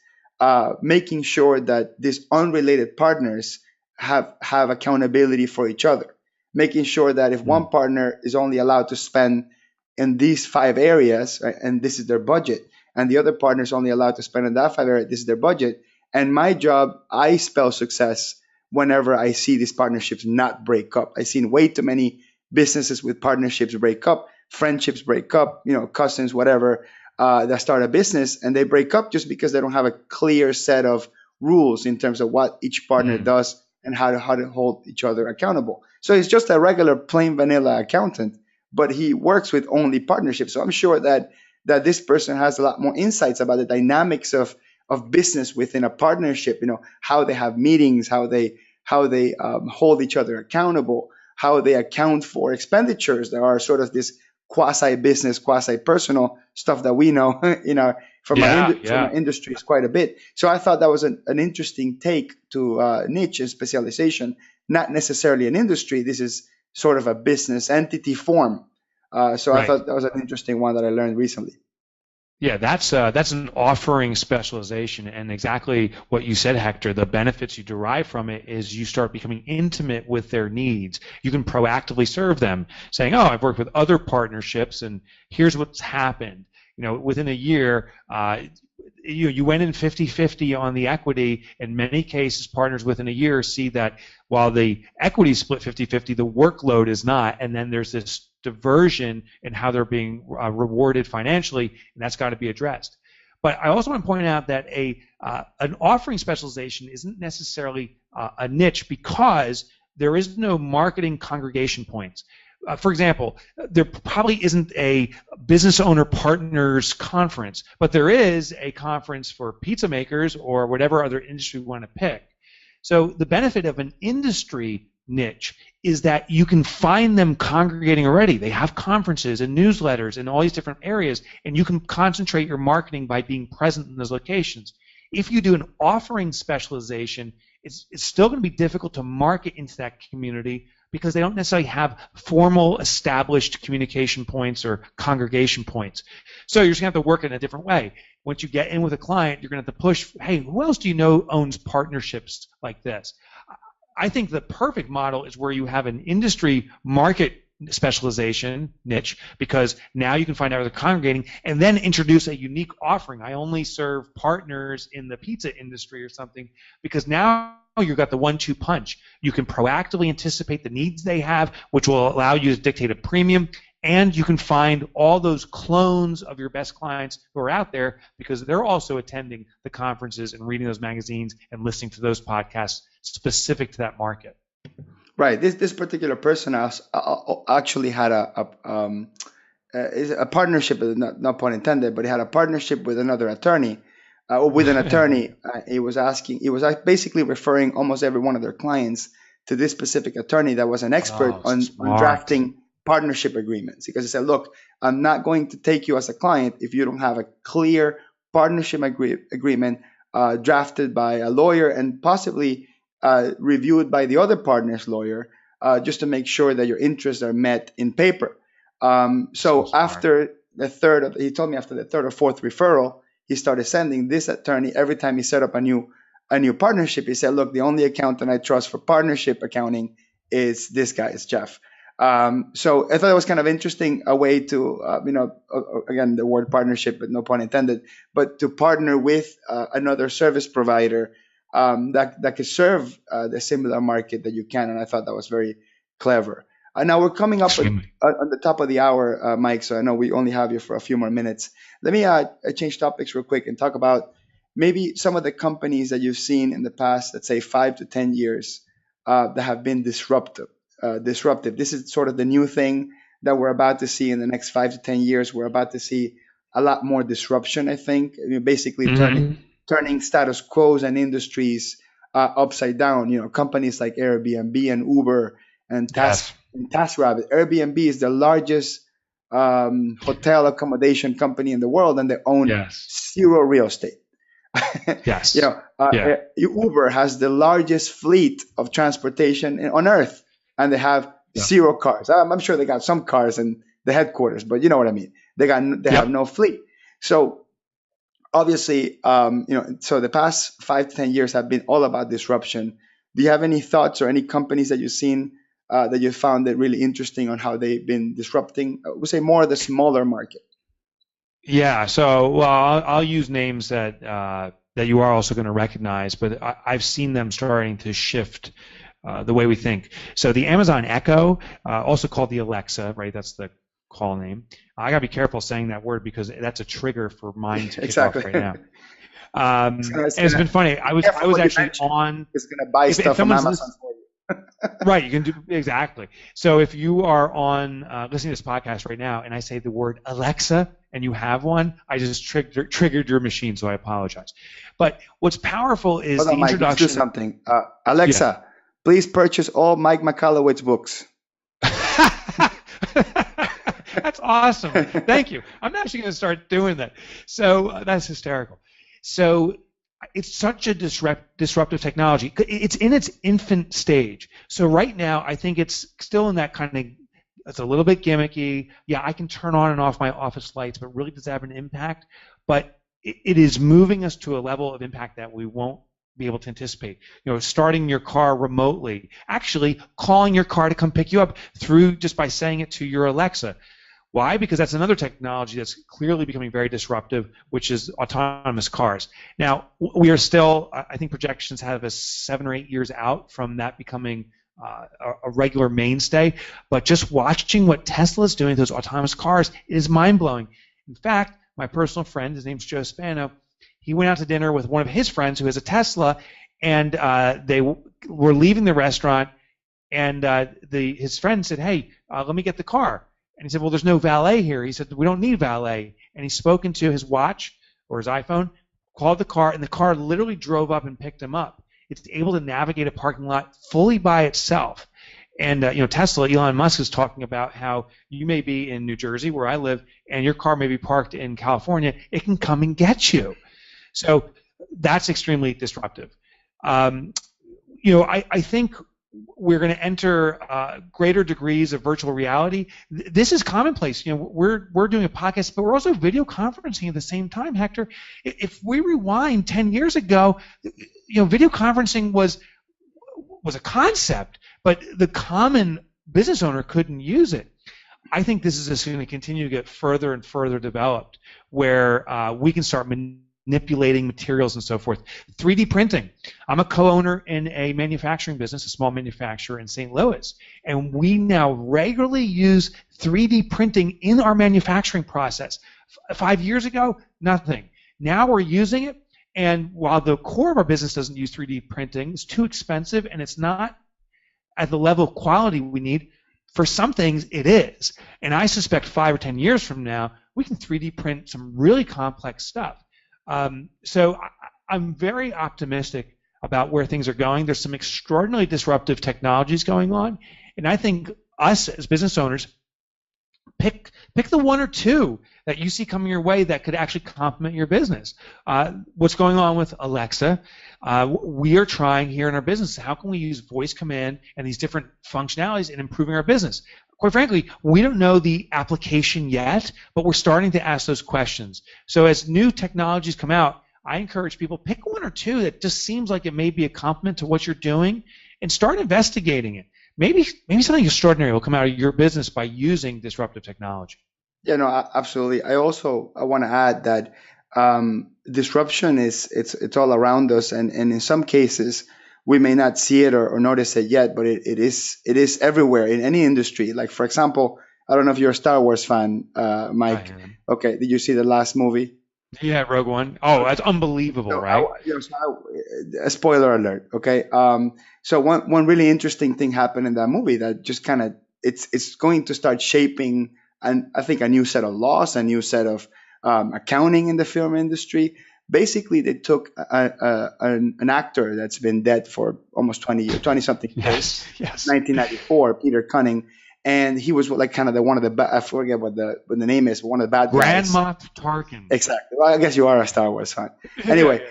making sure that these unrelated partners have accountability for each other, making sure that if one partner is only allowed to spend in these 5 areas, right, and this is their budget, and the other partner is only allowed to spend in that 5 areas, this is their budget. And my job, I spell success whenever I see these partnerships not break up. I've seen way too many businesses with partnerships break up, friendships break up, cousins, whatever, that start a business, and they break up just because they don't have a clear set of rules in terms of what each partner does and how to hold each other accountable. So he's just a regular plain vanilla accountant, but he works with only partnerships. So I'm sure that this person has a lot more insights about the dynamics of business within a partnership, how they have meetings, how they hold each other accountable, how they account for expenditures. There are sort of this quasi-business, quasi-personal stuff that we know, from our industries quite a bit. So I thought that was an interesting take to niche and specialization, not necessarily an industry. This is sort of a business entity form. So I thought that was an interesting one that I learned recently.
Yeah, that's an offering specialization, and exactly what you said, Hector. The benefits you derive from it is you start becoming intimate with their needs. You can proactively serve them, saying, "Oh, I've worked with other partnerships, and here's what's happened." Within a year, you went in 50-50 on the equity. In many cases, partners within a year see that while the equity is split 50-50, the workload is not, and then there's this diversion in how they're being rewarded financially, and that's got to be addressed. But I also want to point out that an offering specialization isn't necessarily a niche, because there is no marketing congregation points. For example, there probably isn't a business owner partners conference, but there is a conference for pizza makers or whatever other industry we want to pick. So the benefit of an industry niche is that you can find them congregating already. They have conferences and newsletters in all these different areas, and you can concentrate your marketing by being present in those locations. If you do an offering specialization, it's still going to be difficult to market into that community, because they don't necessarily have formal established communication points or congregation points. So you're just going to have to work in a different way. Once you get in with a client, you're going to have to push, hey, who else do you know owns partnerships like this? I think the perfect model is where you have an industry market specialization niche, because now you can find out where they're congregating and then introduce a unique offering. I only serve partners in the pizza industry or something, because now you've got the 1-2 punch. You can proactively anticipate the needs they have, which will allow you to dictate a premium, and you can find all those clones of your best clients who are out there, because they're also attending the conferences and reading those magazines and listening to those podcasts specific to that market.
Right. This particular person actually had a partnership, not pun intended, but he had a partnership with another attorney, or with an attorney. He was basically referring almost every one of their clients to this specific attorney that was an expert on drafting partnership agreements, because he said, look, I'm not going to take you as a client if you don't have a clear partnership agreement drafted by a lawyer and possibly reviewed by the other partner's lawyer, just to make sure that your interests are met in paper. So after he told me after the third or fourth referral, he started sending this attorney every time he set up a new partnership. He said, look, the only accountant I trust for partnership accounting is this guy, is Jeff. So I thought it was kind of interesting, a way to, again, the word partnership, but no pun intended, but to partner with another service provider that could serve the similar market that you can. And I thought that was very clever. Now we're coming up on the top of the hour, Mike, so I know we only have you for a few more minutes. Let me change topics real quick and talk about maybe some of the companies that you've seen in the past, let's say 5 to 10 years, that have been disruptive. This is sort of the new thing that we're about to see in the next 5 to 10 years. We're about to see a lot more disruption, I think. Basically turning status quos and industries upside down. Companies like Airbnb and Uber and TaskRabbit. Airbnb is the largest hotel accommodation company in the world, and they own zero real estate. Uber has the largest fleet of transportation on Earth, and they have zero cars. I'm sure they got some cars in the headquarters, but you know what I mean. They have no fleet. So obviously, so the past 5 to 10 years have been all about disruption. Do you have any thoughts or any companies that you've seen that you found that really interesting on how they've been disrupting, we'll say, more of the smaller market?
Yeah. So, I'll use names that you are also going to recognize, but I've seen them starting to shift the way we think. So the Amazon Echo, also called the Alexa, right? That's the call name. I got to be careful saying that word, because that's a trigger for mine to kick off right now. It's been funny. I was actually on.
It's going to buy stuff from Amazon for you.
Right, you can do exactly. So if you are on listening to this podcast right now, and I say the word Alexa, and you have one, I just triggered your machine, so I apologize. But what's powerful is the introduction.
Let's do something. Alexa, please purchase all Mike Michalowicz books.
That's awesome. Thank you. I'm actually going to start doing that. So that's hysterical. So it's such a disruptive technology. It's in its infant stage. So right now, I think it's still in that kind of, it's a little bit gimmicky. Yeah, I can turn on and off my office lights, but really does it have an impact? But it is moving us to a level of impact that we won't be able to anticipate. Starting your car remotely, actually calling your car to come pick you up through just by saying it to your Alexa. Why? Because that's another technology that's clearly becoming very disruptive, which is autonomous cars. Now, we are still, I think projections have us 7 or 8 years out from that becoming a regular mainstay. But just watching what Tesla is doing with those autonomous cars is mind-blowing. In fact, my personal friend, his name's Joe Spano, he went out to dinner with one of his friends who has a Tesla, and they were leaving the restaurant, and his friend said, hey, let me get the car. And he said, well, there's no valet here. He said, we don't need valet. And he spoke into his watch or his iPhone, called the car, and the car literally drove up and picked him up. It's able to navigate a parking lot fully by itself. And Tesla, Elon Musk is talking about how you may be in New Jersey, where I live, and your car may be parked in California. It can come and get you. So that's extremely disruptive. I think we're going to enter greater degrees of virtual reality. This is commonplace. We're doing a podcast, but we're also video conferencing at the same time, Hector. If we rewind 10 years ago, video conferencing was a concept, but the common business owner couldn't use it. I think this is just going to continue to get further and further developed, where we can start manipulating materials and so forth. 3D printing. I'm a co-owner in a manufacturing business, a small manufacturer in St. Louis, and we now regularly use 3D printing in our manufacturing process. 5 years ago, nothing. Now we're using it, and while the core of our business doesn't use 3D printing, it's too expensive and it's not at the level of quality we need. For some things, it is. And I suspect 5 or 10 years from now, we can 3D print some really complex stuff. So I'm very optimistic about where things are going. There's some extraordinarily disruptive technologies going on. And I think us as business owners, pick the one or two that you see coming your way that could actually complement your business. What's going on with Alexa? We are trying here in our business, how can we use voice command and these different functionalities in improving our business? Quite frankly, we don't know the application yet, but we're starting to ask those questions. So as new technologies come out, I encourage people, pick one or two that just seems like it may be a complement to what you're doing and start investigating it. Maybe something extraordinary will come out of your business by using disruptive technology.
Yeah, no, absolutely. I want to add that disruption it's all around us, and in some cases we may not see it or notice it yet, but it is everywhere in any industry. Like, for example, I don't know if you're a Star Wars fan, Mike. Okay, did you see the last movie?
Yeah, Rogue One. Oh, that's unbelievable, so, right?
A spoiler alert. Okay. So one really interesting thing happened in that movie that just kind of it's going to start shaping, and I think, a new set of laws, a new set of accounting in the film industry. Basically, they took an actor that's been dead for almost 20 years, 20 something years.
Yes.
1994, Peter Cunning. And he was like kind of one of the I forget what the name is, but one of the bad guys.
Grand Moff Tarkin.
Exactly. Well, I guess you are a Star Wars fan. Anyway,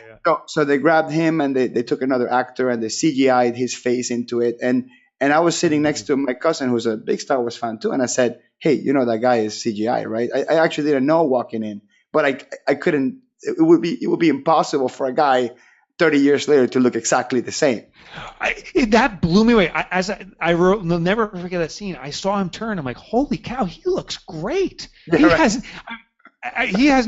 so they grabbed him and they took another actor and they CGI'd his face into it. And I was sitting next to my cousin who's a big Star Wars fan too, and I said, "Hey, that guy is CGI, right?" I actually didn't know walking in, but I couldn't. It would be impossible for a guy 30 years later to look exactly the same.
That blew me away. I wrote, I'll never forget that scene. I saw him turn. I'm like, holy cow, he looks great. He hasn't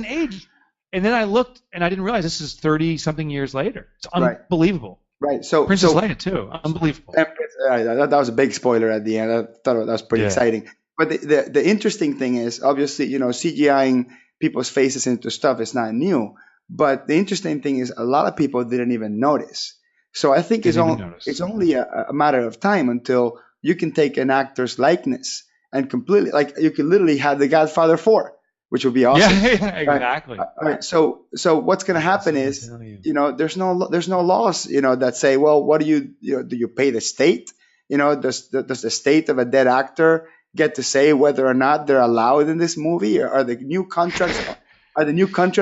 aged. And then I looked, and I didn't realize this is 30-something years later. It's unbelievable.
Right. So
Princess Leia too. Unbelievable.
That was a big spoiler at the end. I thought that was pretty exciting. But the interesting thing is, obviously, CGIing people's faces into stuff is not new. But the interesting thing is, a lot of people didn't even notice. So I think it's only a matter of time until you can take an actor's likeness and completely, like, you can literally have The Godfather 4, which would be awesome.
Yeah, exactly.
Right. So what's going to happen is, there's no laws, that say, well, what do you pay the state? Does the state of a dead actor get to say whether or not they're allowed in this movie? Or are the new contracts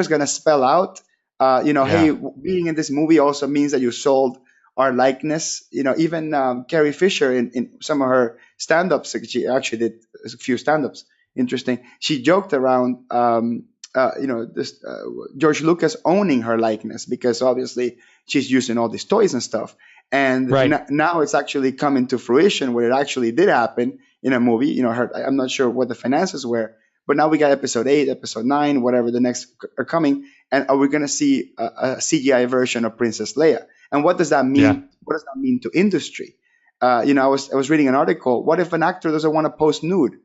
going to spell out, hey, being in this movie also means that you sold our likeness? Even Carrie Fisher in some of her stand-ups, she actually did a few stand-ups. Interesting. She joked around, George Lucas owning her likeness, because obviously she's using all these toys and stuff. And now it's actually coming to fruition where it actually did happen in a movie. I'm not sure what the finances were, but now we got episode 8, episode 9, whatever the next are coming. And are we going to see a CGI version of Princess Leia? And what does that mean? Yeah. What does that mean to industry? I was reading an article. What if an actor doesn't want to post nude?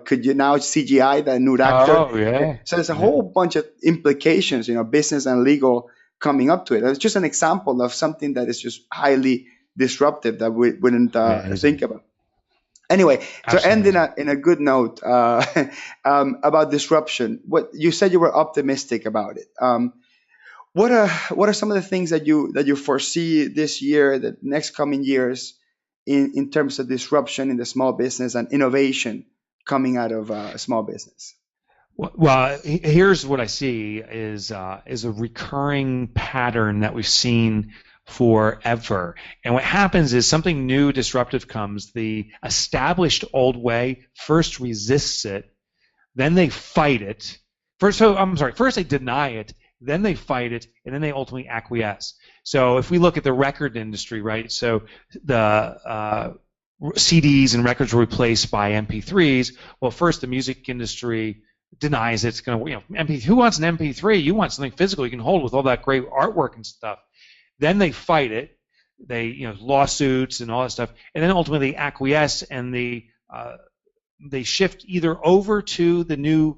Could you now CGI that nude actor?
Oh, yeah.
So there's a whole bunch of implications, business and legal coming up to it. It's just an example of something that is just highly disruptive that we wouldn't think about. Anyway, to end in a good note about disruption, what you said, you were optimistic about it. What are some of the things that you foresee this year, the next coming years, in terms of disruption in the small business and innovation coming out of a small business?
Well, here's what I see is a recurring pattern that we've seen forever. And what happens is something new, disruptive comes. The established old way first resists it, then they fight it. First they deny it, then they fight it, and then they ultimately acquiesce. So if we look at the record industry, right? So the CDs and records were replaced by MP3s. Well, first the music industry denies it's going to, MP. Who wants an MP3? You want something physical you can hold with all that great artwork and stuff. Then they fight it. They, lawsuits and all that stuff, and then ultimately they acquiesce and they shift either over to the new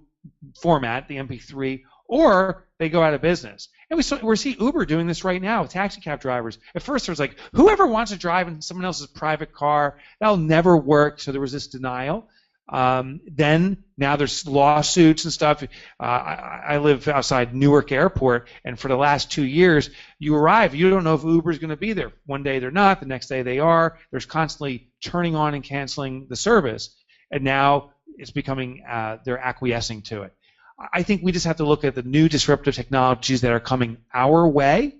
format, the MP3, or they go out of business. And we see Uber doing this right now with taxi cab drivers. At first, there was like, whoever wants to drive in someone else's private car, that'll never work. So there was this denial. Then now there's lawsuits and stuff. I live outside Newark Airport, and for the last 2 years, you arrive, you don't know if Uber is going to be there. One day they're not, the next day they are. There's constantly turning on and canceling the service, and now it's becoming they're acquiescing to it. I think we just have to look at the new disruptive technologies that are coming our way,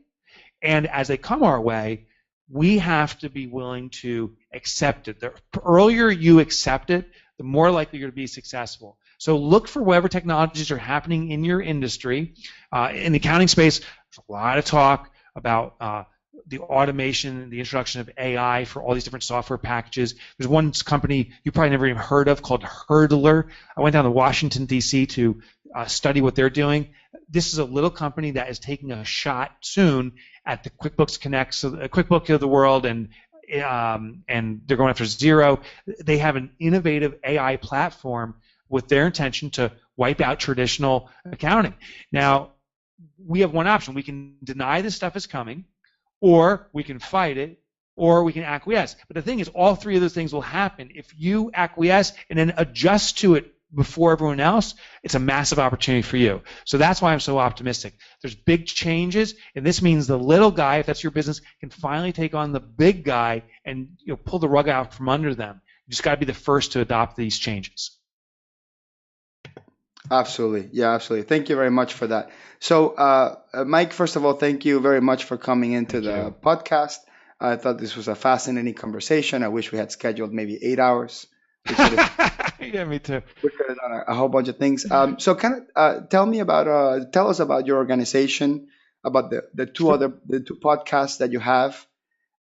and as they come our way, we have to be willing to accept it. The earlier you accept it, the more likely you're to be successful. So look for whatever technologies are happening in your industry. In the accounting space, there's a lot of talk about the automation and the introduction of AI for all these different software packages. There's one company you probably never even heard of called Hurdler. I went down to Washington, D.C. to study what they're doing. This is a little company that is taking a shot soon at the QuickBooks Connect, so the QuickBooks of the world, and they're going after Xero. They have an innovative AI platform with their intention to wipe out traditional accounting. Now, we have one option. We can deny this stuff is coming, or we can fight it, or we can acquiesce. But the thing is, all three of those things will happen. If you acquiesce and then adjust to it before everyone else, it's a massive opportunity for you. So that's why I'm so optimistic. There's big changes, and this means the little guy, if that's your business, can finally take on the big guy and pull the rug out from under them. You just got to be the first to adopt these changes.
Absolutely. Yeah, absolutely. Thank you very much for that. So, Mike, first of all, thank you very much for coming into the podcast. I thought this was a fascinating conversation. I wish we had scheduled maybe 8 hours.
Yeah, me too.
We could have done a whole bunch of things. So, tell us about your organization, about the two podcasts that you have,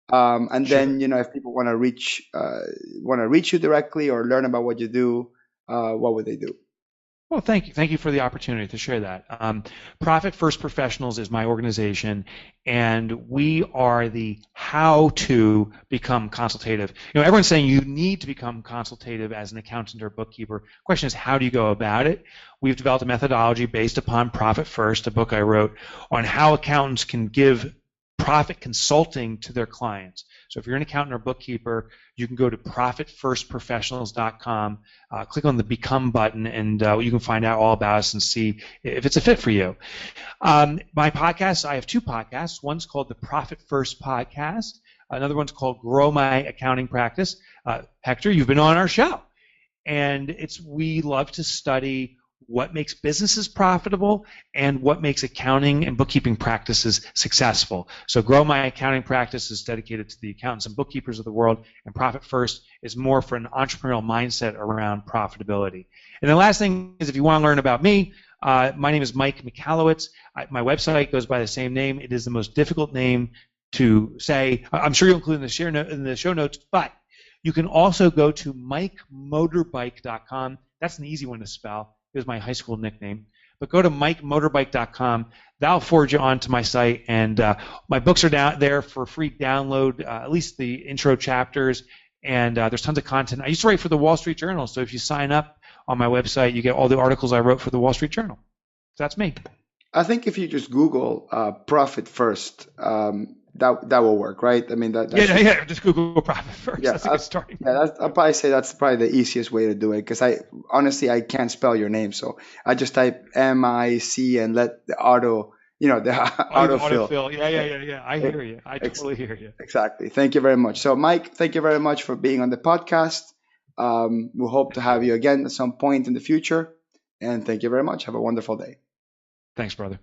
and
Sure.
then if people want to reach you directly or learn about what you do, what would they do?
Well, thank you. Thank you for the opportunity to share that. Profit First Professionals is my organization, and we are the how to become consultative. Everyone's saying you need to become consultative as an accountant or bookkeeper. The question is, how do you go about it? We've developed a methodology based upon Profit First, a book I wrote on how accountants can give profit consulting to their clients. So if you're an accountant or bookkeeper, you can go to profitfirstprofessionals.com, click on the Become button, and you can find out all about us and see if it's a fit for you. My podcast, I have two podcasts. One's called the Profit First Podcast. Another one's called Grow My Accounting Practice. Hector, you've been on our show. And we love to study what makes businesses profitable and what makes accounting and bookkeeping practices successful. So Grow My Accounting Practice is dedicated to the accountants and bookkeepers of the world, and Profit First is more for an entrepreneurial mindset around profitability. And the last thing is, if you want to learn about me, my name is Mike Michalowicz. My website goes by the same name. It is the most difficult name to say. I'm sure you'll include in the show notes, but you can also go to MikeMotorbike.com. That's an easy one to spell. It was my high school nickname. But go to MikeMotorbike.com. That'll forward you on to my site. And my books are down there for free download, at least the intro chapters. And there's tons of content. I used to write for the Wall Street Journal. So if you sign up on my website, you get all the articles I wrote for the Wall Street Journal. So that's me.
I think if you just Google Profit First, that will work, right? I mean,
yeah. Just Google Profit First.
Yeah,
that's a good starting.
Yeah, I'll probably say that's probably the easiest way to do it, because I can't spell your name, so I just type MIC and let the autofill.
Yeah. I hear you. I totally hear you.
Exactly. Thank you very much. So, Mike, thank you very much for being on the podcast. We hope to have you again at some point in the future, and thank you very much. Have a wonderful day.
Thanks, brother.